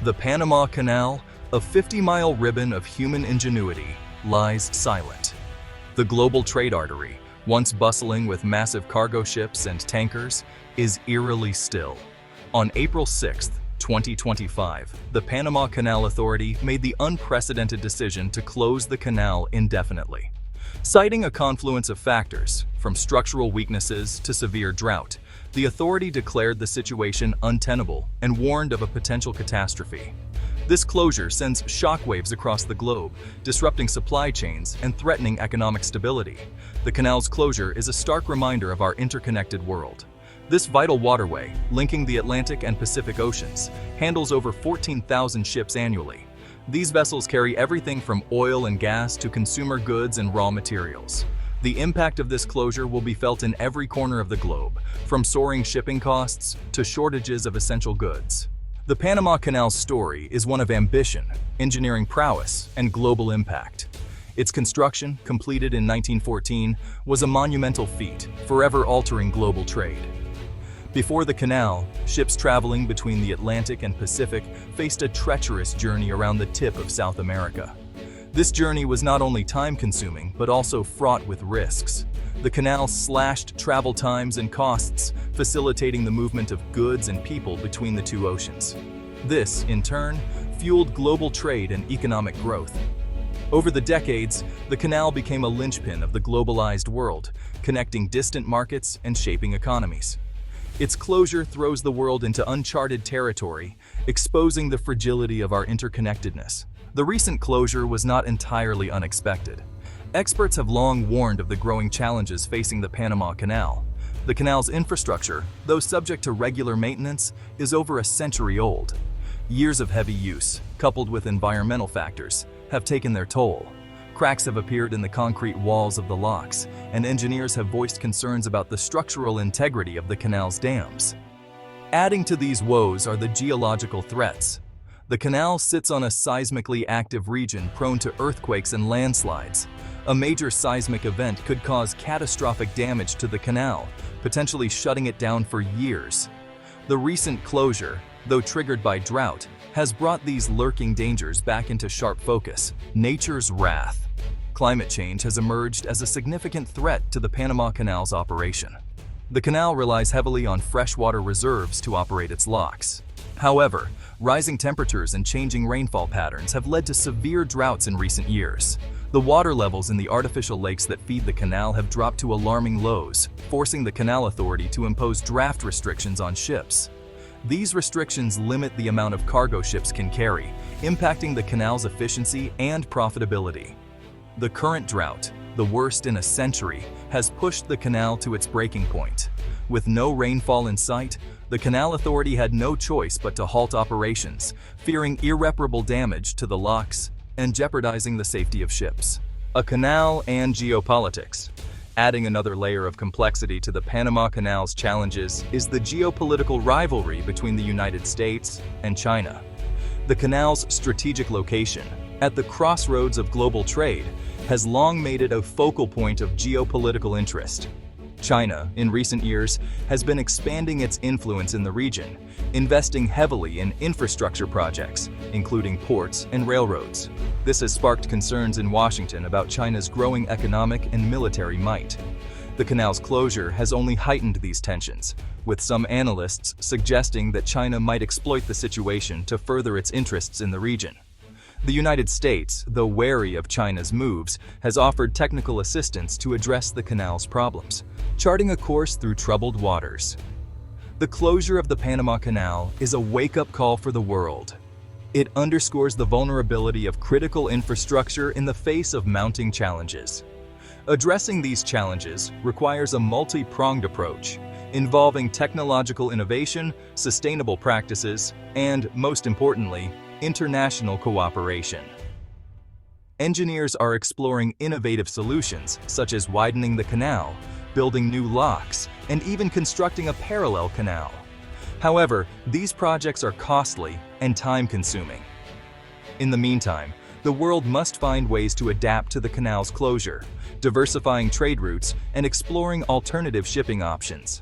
The Panama Canal, a 50-mile ribbon of human ingenuity, lies silent. The global trade artery, once bustling with massive cargo ships and tankers, is eerily still. On April 6, 2025, the Panama Canal Authority made the unprecedented decision to close the canal indefinitely. Citing a confluence of factors, from structural weaknesses to severe drought, the authority declared the situation untenable and warned of a potential catastrophe. This closure sends shockwaves across the globe, disrupting supply chains and threatening economic stability. The canal's closure is a stark reminder of our interconnected world. This vital waterway, linking the Atlantic and Pacific Oceans, handles over 14,000 ships annually. These vessels carry everything from oil and gas to consumer goods and raw materials. The impact of this closure will be felt in every corner of the globe, from soaring shipping costs to shortages of essential goods. The Panama Canal's story is one of ambition, engineering prowess, and global impact. Its construction, completed in 1914, was a monumental feat, forever altering global trade. Before the canal, ships traveling between the Atlantic and Pacific faced a treacherous journey around the tip of South America. This journey was not only time-consuming, but also fraught with risks. The canal slashed travel times and costs, facilitating the movement of goods and people between the two oceans. This, in turn, fueled global trade and economic growth. Over the decades, the canal became a linchpin of the globalized world, connecting distant markets and shaping economies. Its closure throws the world into uncharted territory, exposing the fragility of our interconnectedness. The recent closure was not entirely unexpected. Experts have long warned of the growing challenges facing the Panama Canal. The canal's infrastructure, though subject to regular maintenance, is over a century old. Years of heavy use, coupled with environmental factors, have taken their toll. Cracks have appeared in the concrete walls of the locks, and engineers have voiced concerns about the structural integrity of the canal's dams. Adding to these woes are the geological threats. The canal sits on a seismically active region prone to earthquakes and landslides. A major seismic event could cause catastrophic damage to the canal, potentially shutting it down for years. The recent closure, though triggered by drought, has brought these lurking dangers back into sharp focus. Nature's wrath. Climate change has emerged as a significant threat to the Panama Canal's operation. The canal relies heavily on freshwater reserves to operate its locks. However, rising temperatures and changing rainfall patterns have led to severe droughts in recent years. The water levels in the artificial lakes that feed the canal have dropped to alarming lows, forcing the Canal Authority to impose draft restrictions on ships. These restrictions limit the amount of cargo ships can carry, impacting the canal's efficiency and profitability. The current drought, the worst in a century, has pushed the canal to its breaking point. With no rainfall in sight, the Canal Authority had no choice but to halt operations, fearing irreparable damage to the locks and jeopardizing the safety of ships. A canal and geopolitics. Adding another layer of complexity to the Panama Canal's challenges is the geopolitical rivalry between the United States and China. The canal's strategic location, at the crossroads of global trade, has long made it a focal point of geopolitical interest. China, in recent years, has been expanding its influence in the region, investing heavily in infrastructure projects, including ports and railroads. This has sparked concerns in Washington about China's growing economic and military might. The canal's closure has only heightened these tensions, with some analysts suggesting that China might exploit the situation to further its interests in the region. The United States, though wary of China's moves, has offered technical assistance to address the canal's problems, charting a course through troubled waters. The closure of the Panama Canal is a wake-up call for the world. It underscores the vulnerability of critical infrastructure in the face of mounting challenges. Addressing these challenges requires a multi-pronged approach, involving technological innovation, sustainable practices, and, most importantly, international cooperation. Engineers are exploring innovative solutions, such as widening the canal, building new locks, and even constructing a parallel canal. However, these projects are costly and time-consuming. In the meantime, the world must find ways to adapt to the canal's closure, diversifying trade routes and exploring alternative shipping options.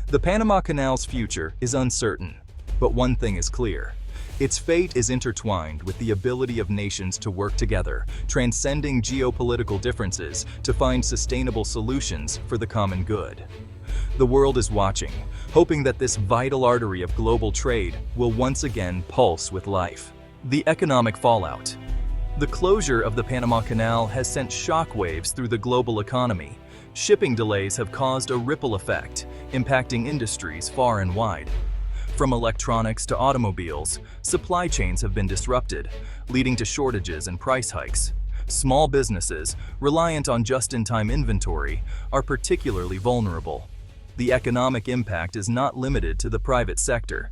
The Panama Canal's future is uncertain, but one thing is clear. Its fate is intertwined with the ability of nations to work together, transcending geopolitical differences to find sustainable solutions for the common good. The world is watching, hoping that this vital artery of global trade will once again pulse with life. The economic fallout. The closure of the Panama Canal has sent shockwaves through the global economy. Shipping delays have caused a ripple effect, impacting industries far and wide. From electronics to automobiles, supply chains have been disrupted, leading to shortages and price hikes. Small businesses, reliant on just-in-time inventory, are particularly vulnerable. The economic impact is not limited to the private sector.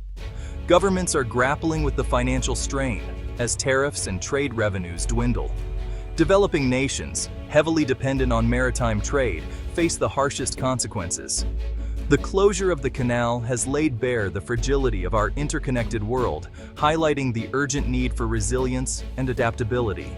Governments are grappling with the financial strain as tariffs and trade revenues dwindle. Developing nations, heavily dependent on maritime trade, face the harshest consequences. The closure of the canal has laid bare the fragility of our interconnected world, highlighting the urgent need for resilience and adaptability.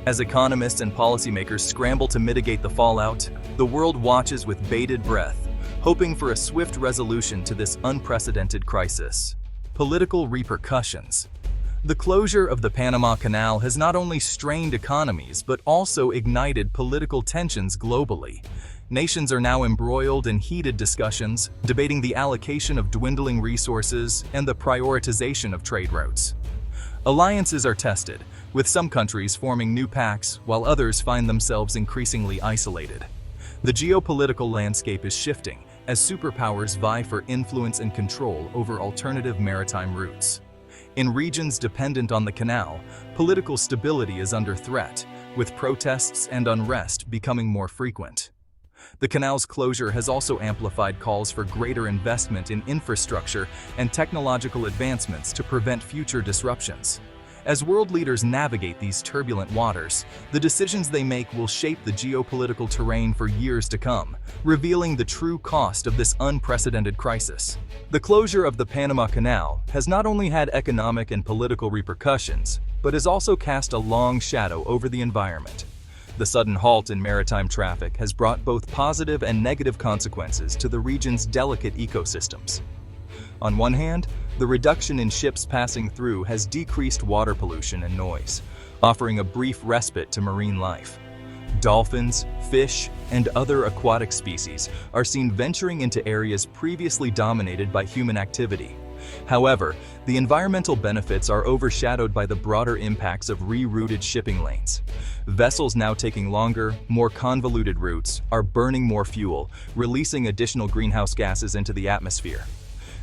As economists and policymakers scramble to mitigate the fallout, the world watches with bated breath, hoping for a swift resolution to this unprecedented crisis. Political repercussions. The closure of the Panama Canal has not only strained economies but also ignited political tensions globally. Nations are now embroiled in heated discussions, debating the allocation of dwindling resources and the prioritization of trade routes. Alliances are tested, with some countries forming new pacts while others find themselves increasingly isolated. The geopolitical landscape is shifting as superpowers vie for influence and control over alternative maritime routes. In regions dependent on the canal, political stability is under threat, with protests and unrest becoming more frequent. The canal's closure has also amplified calls for greater investment in infrastructure and technological advancements to prevent future disruptions. As world leaders navigate these turbulent waters, the decisions they make will shape the geopolitical terrain for years to come, revealing the true cost of this unprecedented crisis. The closure of the Panama Canal has not only had economic and political repercussions, but has also cast a long shadow over the environment. The sudden halt in maritime traffic has brought both positive and negative consequences to the region's delicate ecosystems. On one hand, the reduction in ships passing through has decreased water pollution and noise, offering a brief respite to marine life. Dolphins, fish, and other aquatic species are seen venturing into areas previously dominated by human activity. However, the environmental benefits are overshadowed by the broader impacts of rerouted shipping lanes. Vessels now taking longer, more convoluted routes are burning more fuel, releasing additional greenhouse gases into the atmosphere.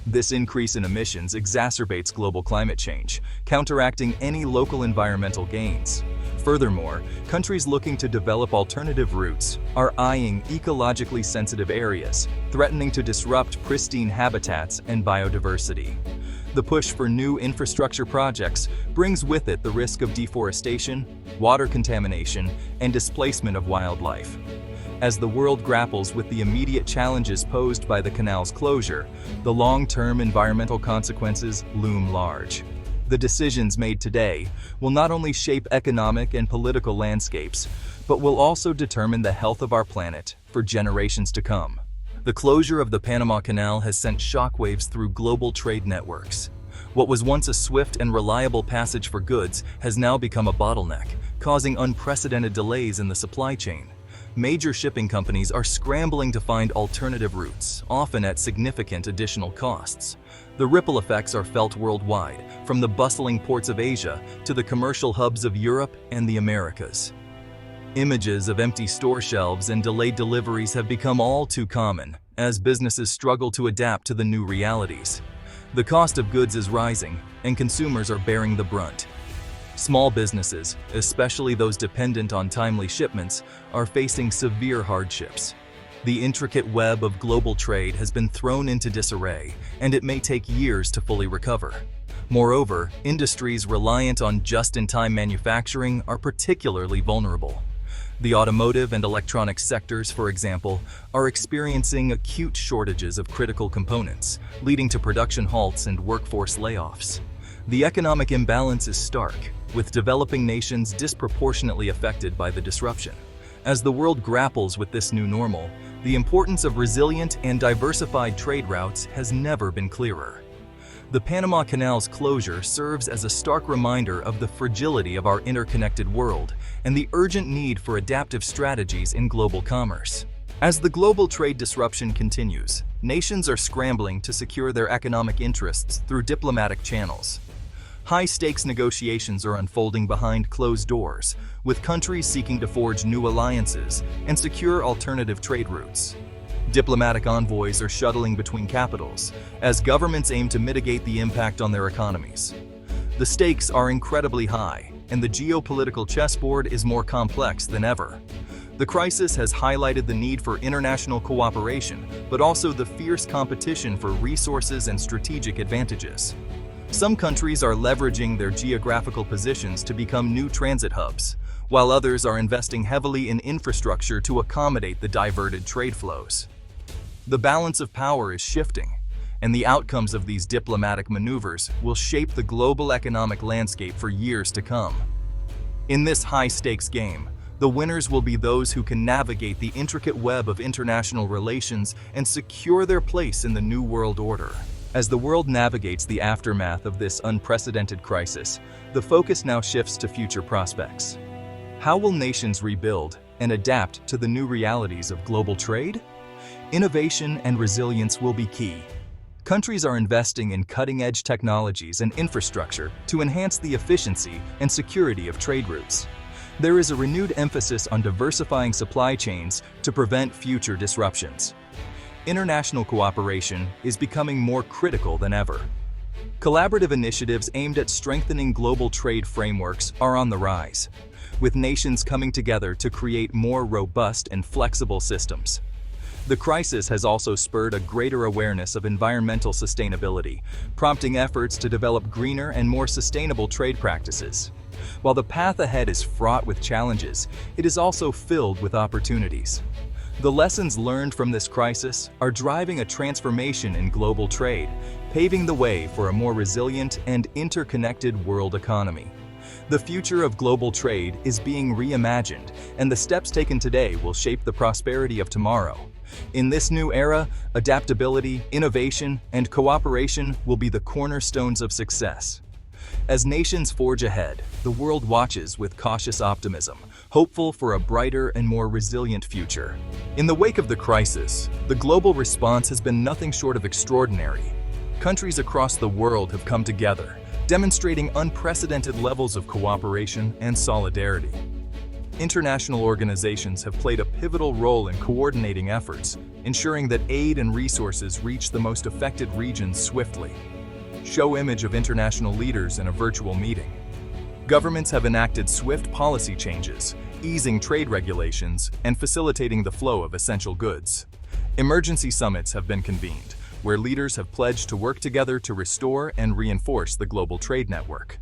This increase in emissions exacerbates global climate change, counteracting any local environmental gains. Furthermore, countries looking to develop alternative routes are eyeing ecologically sensitive areas, threatening to disrupt pristine habitats and biodiversity. The push for new infrastructure projects brings with it the risk of deforestation, water contamination, and displacement of wildlife. As the world grapples with the immediate challenges posed by the canal's closure, the long-term environmental consequences loom large. The decisions made today will not only shape economic and political landscapes, but will also determine the health of our planet for generations to come. The closure of the Panama Canal has sent shockwaves through global trade networks. What was once a swift and reliable passage for goods has now become a bottleneck, causing unprecedented delays in the supply chain. Major shipping companies are scrambling to find alternative routes, often at significant additional costs. The ripple effects are felt worldwide, from the bustling ports of Asia to the commercial hubs of Europe and the Americas. Images of empty store shelves and delayed deliveries have become all too common as businesses struggle to adapt to the new realities. The cost of goods is rising, and consumers are bearing the brunt. Small businesses, especially those dependent on timely shipments, are facing severe hardships. The intricate web of global trade has been thrown into disarray, and it may take years to fully recover. Moreover, industries reliant on just-in-time manufacturing are particularly vulnerable. The automotive and electronics sectors, for example, are experiencing acute shortages of critical components, leading to production halts and workforce layoffs. The economic imbalance is stark, with developing nations disproportionately affected by the disruption. As the world grapples with this new normal, the importance of resilient and diversified trade routes has never been clearer. The Panama Canal's closure serves as a stark reminder of the fragility of our interconnected world and the urgent need for adaptive strategies in global commerce. As the global trade disruption continues, nations are scrambling to secure their economic interests through diplomatic channels. High-stakes negotiations are unfolding behind closed doors, with countries seeking to forge new alliances and secure alternative trade routes. Diplomatic envoys are shuttling between capitals, as governments aim to mitigate the impact on their economies. The stakes are incredibly high, and the geopolitical chessboard is more complex than ever. The crisis has highlighted the need for international cooperation, but also the fierce competition for resources and strategic advantages. Some countries are leveraging their geographical positions to become new transit hubs, while others are investing heavily in infrastructure to accommodate the diverted trade flows. The balance of power is shifting, and the outcomes of these diplomatic maneuvers will shape the global economic landscape for years to come. In this high-stakes game, the winners will be those who can navigate the intricate web of international relations and secure their place in the new world order. As the world navigates the aftermath of this unprecedented crisis, the focus now shifts to future prospects. How will nations rebuild and adapt to the new realities of global trade? Innovation and resilience will be key. Countries are investing in cutting-edge technologies and infrastructure to enhance the efficiency and security of trade routes. There is a renewed emphasis on diversifying supply chains to prevent future disruptions. International cooperation is becoming more critical than ever. Collaborative initiatives aimed at strengthening global trade frameworks are on the rise, with nations coming together to create more robust and flexible systems. The crisis has also spurred a greater awareness of environmental sustainability, prompting efforts to develop greener and more sustainable trade practices. While the path ahead is fraught with challenges, it is also filled with opportunities. The lessons learned from this crisis are driving a transformation in global trade, paving the way for a more resilient and interconnected world economy. The future of global trade is being reimagined, and the steps taken today will shape the prosperity of tomorrow. In this new era, adaptability, innovation, and cooperation will be the cornerstones of success. As nations forge ahead, the world watches with cautious optimism, hopeful for a brighter and more resilient future. In the wake of the crisis, the global response has been nothing short of extraordinary. Countries across the world have come together, demonstrating unprecedented levels of cooperation and solidarity. International organizations have played a pivotal role in coordinating efforts, ensuring that aid and resources reach the most affected regions swiftly. Show image of international leaders in a virtual meeting. Governments have enacted swift policy changes, easing trade regulations and facilitating the flow of essential goods. Emergency summits have been convened, where leaders have pledged to work together to restore and reinforce the global trade network.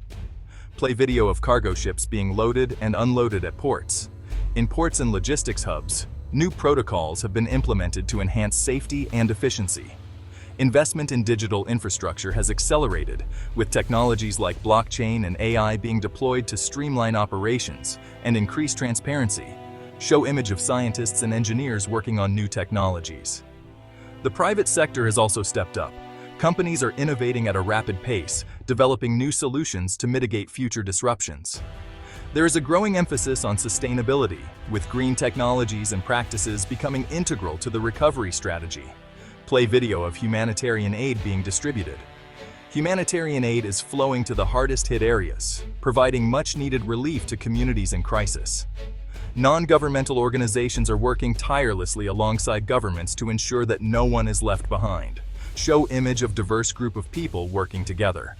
Play video of cargo ships being loaded and unloaded at ports. In ports and logistics hubs, new protocols have been implemented to enhance safety and efficiency. Investment in digital infrastructure has accelerated, with technologies like blockchain and AI being deployed to streamline operations and increase transparency. Show image of scientists and engineers working on new technologies. The private sector has also stepped up. Companies are innovating at a rapid pace, developing new solutions to mitigate future disruptions. There is a growing emphasis on sustainability, with green technologies and practices becoming integral to the recovery strategy. Play video of humanitarian aid being distributed. Humanitarian aid is flowing to the hardest-hit areas, providing much-needed relief to communities in crisis. Non-governmental organizations are working tirelessly alongside governments to ensure that no one is left behind. Show image of diverse group of people working together.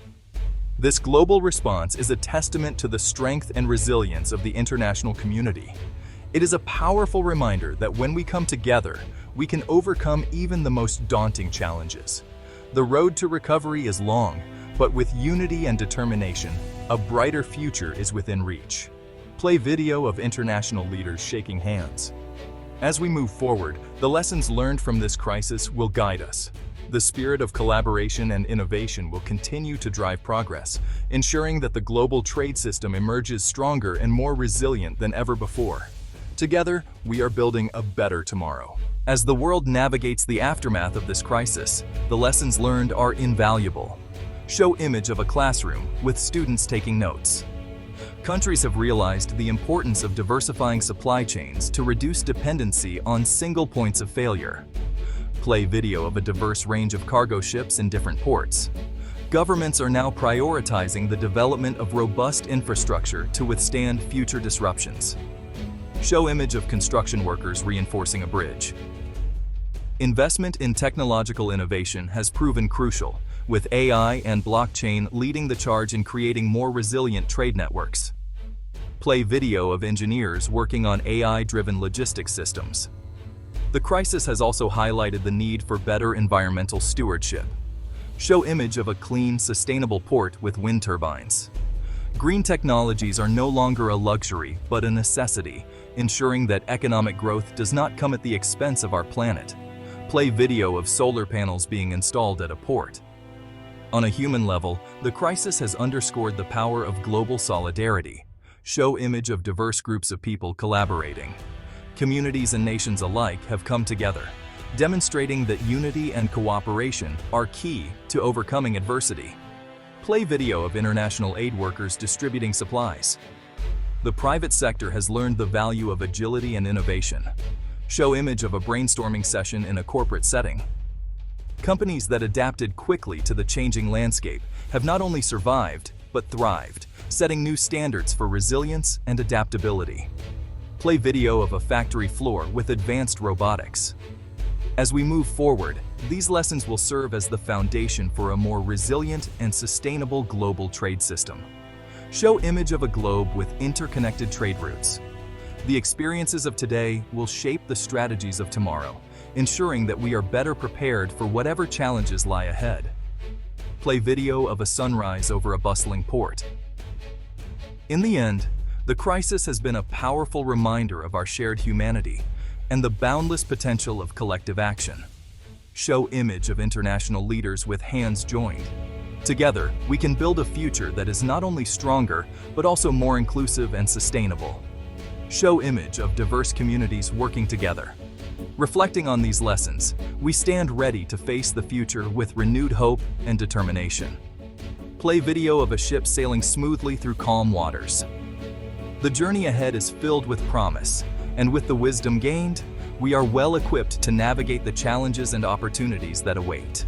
This global response is a testament to the strength and resilience of the international community. It is a powerful reminder that when we come together, we can overcome even the most daunting challenges. The road to recovery is long, but with unity and determination, a brighter future is within reach. Play video of international leaders shaking hands. As we move forward, the lessons learned from this crisis will guide us. The spirit of collaboration and innovation will continue to drive progress, ensuring that the global trade system emerges stronger and more resilient than ever before. Together, we are building a better tomorrow. As the world navigates the aftermath of this crisis, the lessons learned are invaluable. Show image of a classroom with students taking notes. Countries have realized the importance of diversifying supply chains to reduce dependency on single points of failure. Play video of a diverse range of cargo ships in different ports. Governments are now prioritizing the development of robust infrastructure to withstand future disruptions. Show image of construction workers reinforcing a bridge. Investment in technological innovation has proven crucial, with AI and blockchain leading the charge in creating more resilient trade networks. Play video of engineers working on AI-driven logistics systems. The crisis has also highlighted the need for better environmental stewardship. Show image of a clean, sustainable port with wind turbines. Green technologies are no longer a luxury, but a necessity, ensuring that economic growth does not come at the expense of our planet. Play video of solar panels being installed at a port. On a human level, the crisis has underscored the power of global solidarity. Show image of diverse groups of people collaborating. Communities and nations alike have come together, demonstrating that unity and cooperation are key to overcoming adversity. Play video of international aid workers distributing supplies. The private sector has learned the value of agility and innovation. Show image of a brainstorming session in a corporate setting. Companies that adapted quickly to the changing landscape have not only survived, but thrived, setting new standards for resilience and adaptability. Play video of a factory floor with advanced robotics. As we move forward, these lessons will serve as the foundation for a more resilient and sustainable global trade system. Show image of a globe with interconnected trade routes. The experiences of today will shape the strategies of tomorrow, ensuring that we are better prepared for whatever challenges lie ahead. Play video of a sunrise over a bustling port. In the end, the crisis has been a powerful reminder of our shared humanity and the boundless potential of collective action. Show image of international leaders with hands joined. Together, we can build a future that is not only stronger, but also more inclusive and sustainable. Show image of diverse communities working together. Reflecting on these lessons, we stand ready to face the future with renewed hope and determination. Play video of a ship sailing smoothly through calm waters. The journey ahead is filled with promise, and with the wisdom gained, we are well equipped to navigate the challenges and opportunities that await.